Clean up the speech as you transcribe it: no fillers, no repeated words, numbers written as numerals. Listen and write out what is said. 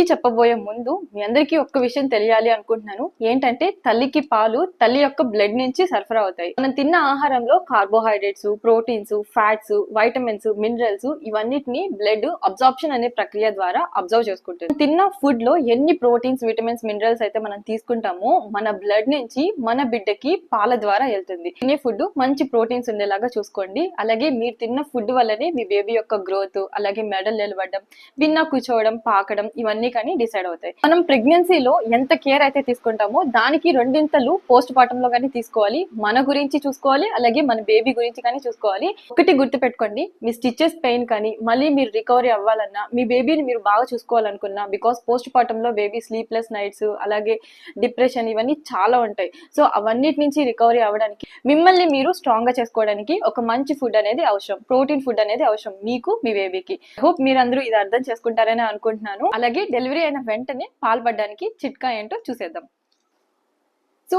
Recipe చెప్పబోయే ముందు మీ అందరికీ ఒక్క విషయం తెలియాలి అనుకుంటున్నాను. ఏంటంటే తల్లికి పాలు తల్లి యొక్క బ్లడ్ నుంచి సరఫరా అవుతాయి. మనం తిన్న ఆహారంలో carbohydrates, proteins, fats, vitamins, minerals ఇవన్నిటిని బ్లడ్ అబ్జార్ప్షన్ అనే ప్రక్రియ ద్వారా అబ్జర్వ్ చేసుకుంటుంది. తిన్న ఫుడ్ లో ఎన్ని ప్రోటీన్స్, విటమిన్స్, మినరల్స్ అయితే మనం తీసుకుంటామో మన బ్లడ్ నుంచి మన బిడ్డకి పాల ద్వారా వెళ్తుంది. తినే ఫుడ్ మంచి ప్రోటీన్స్ ఉండేలాగా చూసుకోండి. అలాగే మీరు తిన్న ఫుడ్ వల్లనే మీ బేబీ యొక్క గ్రోత్, అలాగే మెడల్ నిలబడడం, భిన్న కూర్చోవడం, పాకడం ఇవన్నీ కానీ డిసైడ్ అవుతాయి. మనం ప్రెగ్నెన్సీలో ఎంత కేర్ అయితే తీసుకుంటామో దానికి రెండింతలు పోస్ట్ పార్టమ్ లో కానీ తీసుకోవాలి. మన గురించి చూసుకోవాలి, అలాగే మన బేబీ గురించి కానీ చూసుకోవాలి. ఒకటి గుర్తు పెట్టుకోండి, మీ స్టిచెస్ పెయిన్ కానీ మళ్ళీ మీరు రికవరీ అవ్వాలన్నా, మీ బేబీని మీరు బాగా చూసుకోవాలనుకున్నా, బికాస్ పోస్ట్ పార్టమ్ లో బేబీ స్లీప్లెస్ నైట్స్, అలాగే డిప్రెషన్ ఇవన్నీ చాలా ఉంటాయి. సో అవన్నిటి నుంచి రికవరీ అవ్వడానికి, మిమ్మల్ని మీరు స్ట్రాంగ్ గా చేసుకోవడానికి ఒక మంచి ఫుడ్ అనేది అవసరం. ప్రోటీన్ ఫుడ్ అనేది అవసరం మీకు, మీ బేబీకి. హోప్ మీరందరూ ఇది అర్థం చేసుకుంటారని అనుకుంటున్నాను. అలాగే డెలివరీ అయిన వెంటనే పాల్పడడానికి చిట్కా ఏంటో చూసేద్దాం. సో